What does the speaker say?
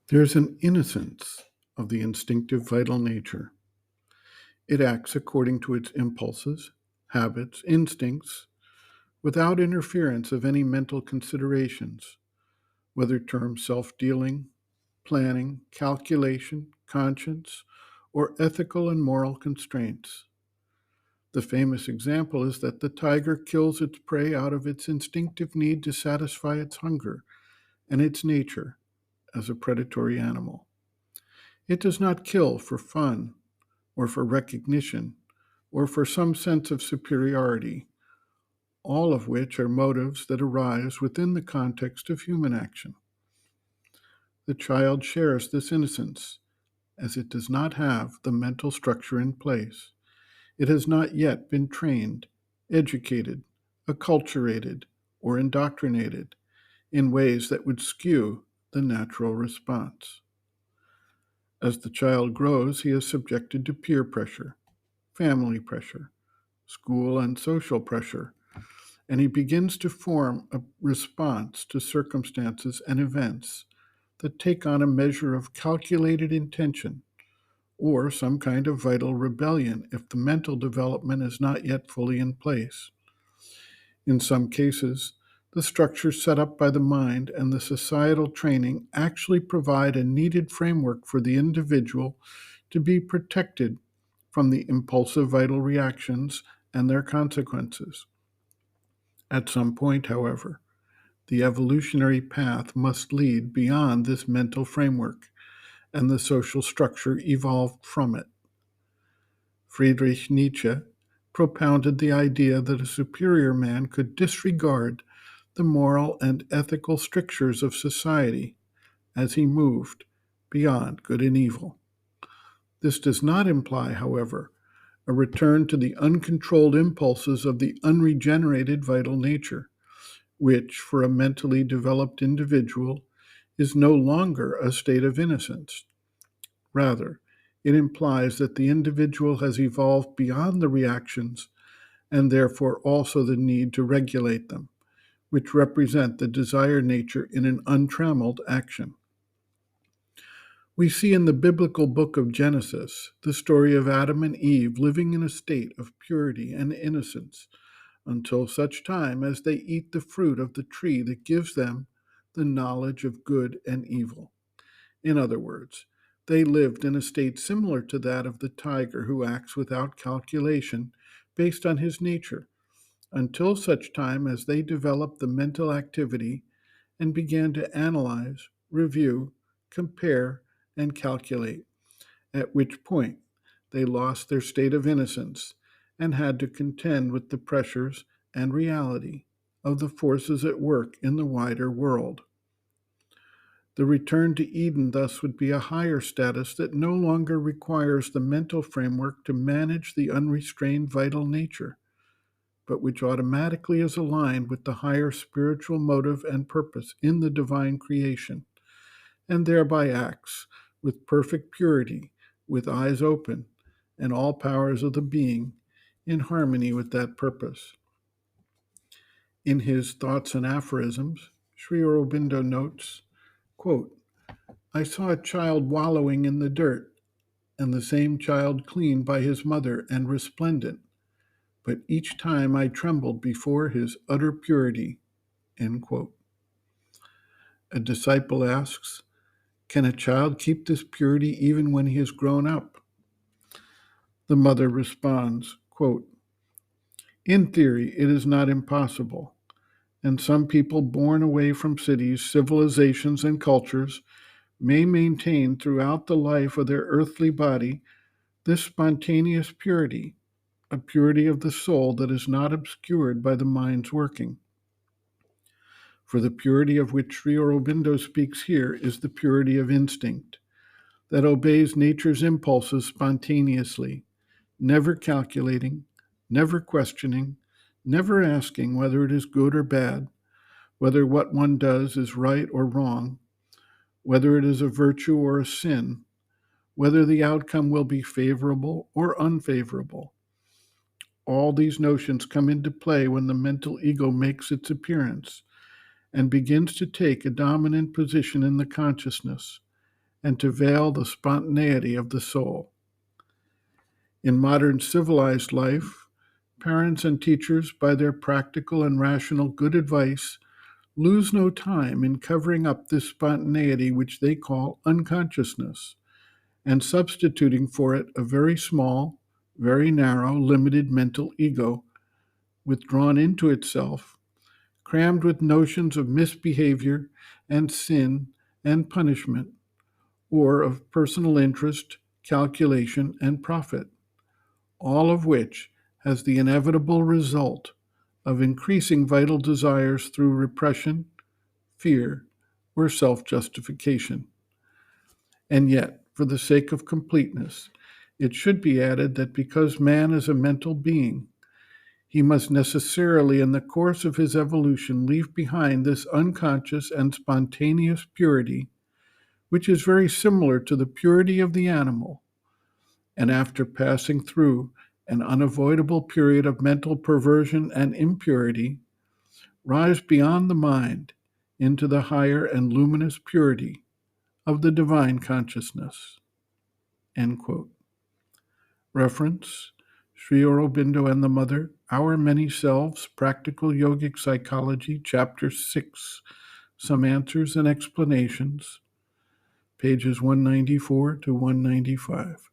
There's an innocence of the instinctive vital nature. It acts according to its impulses, habits, instincts, without interference of any mental considerations, whether termed self dealing, planning, calculation, conscience, or ethical and moral constraints. The famous example is that the tiger kills its prey out of its instinctive need to satisfy its hunger and its nature as a predatory animal. It does not kill for fun or for recognition or for some sense of superiority, all of which are motives that arise within the context of human action. The child shares this innocence as it does not have the mental structure in place. It has not yet been trained, educated, acculturated, or indoctrinated in ways that would skew the natural response. As the child grows, he is subjected to peer pressure, family pressure, school and social pressure, and he begins to form a response to circumstances and events that take on a measure of calculated intention or some kind of vital rebellion if the mental development is not yet fully in place. In some cases, the structures set up by the mind and the societal training actually provide a needed framework for the individual to be protected from the impulsive vital reactions and their consequences. At some point, however, the evolutionary path must lead beyond this mental framework, and the social structure evolved from it. Friedrich Nietzsche propounded the idea that a superior man could disregard the moral and ethical strictures of society as he moved beyond good and evil. This does not imply, however, a return to the uncontrolled impulses of the unregenerated vital nature, which, for a mentally developed individual, is no longer a state of innocence. Rather, it implies that the individual has evolved beyond the reactions and therefore also the need to regulate them, which represent the desired nature in an untrammeled action. We see in the biblical book of Genesis the story of Adam and Eve living in a state of purity and innocence until such time as they eat the fruit of the tree that gives them the knowledge of good and evil. In other words, they lived in a state similar to that of the tiger who acts without calculation based on his nature, until such time as they developed the mental activity and began to analyze, review, compare, and calculate, at which point they lost their state of innocence and had to contend with the pressures and reality of the forces at work in the wider world. The return to Eden thus would be a higher status that no longer requires the mental framework to manage the unrestrained vital nature, but which automatically is aligned with the higher spiritual motive and purpose in the divine creation, and thereby acts with perfect purity, with eyes open, and all powers of the being in harmony with that purpose. In his Thoughts and Aphorisms, Sri Aurobindo notes, quote, I saw a child wallowing in the dirt, and the same child clean by his mother and resplendent, but each time I trembled before his utter purity. End quote. A disciple asks, can a child keep this purity even when he has grown up? The mother responds, quote, in theory, it is not impossible, and some people born away from cities, civilizations, and cultures may maintain throughout the life of their earthly body this spontaneous purity, a purity of the soul that is not obscured by the mind's working. For the purity of which Sri Aurobindo speaks here is the purity of instinct, that obeys nature's impulses spontaneously, never calculating, never questioning, never asking whether it is good or bad, whether what one does is right or wrong, whether it is a virtue or a sin, whether the outcome will be favorable or unfavorable. All these notions come into play when the mental ego makes its appearance and begins to take a dominant position in the consciousness, and to veil the spontaneity of the soul. In modern civilized life, parents and teachers, by their practical and rational good advice, lose no time in covering up this spontaneity which they call unconsciousness, and substituting for it a very small, very narrow, limited mental ego, withdrawn into itself, crammed with notions of misbehavior and sin and punishment, or of personal interest, calculation, and profit, all of which has the inevitable result of increasing vital desires through repression, fear, or self-justification. And yet, for the sake of completeness, it should be added that because man is a mental being, he must necessarily, in the course of his evolution, leave behind this unconscious and spontaneous purity, which is very similar to the purity of the animal, and after passing through an unavoidable period of mental perversion and impurity, rise beyond the mind into the higher and luminous purity of the divine consciousness. End quote. Reference: Sri Aurobindo and the Mother, Our Many Selves, Practical Yogic Psychology, Chapter 6, Some Answers and Explanations, pages 194 to 195.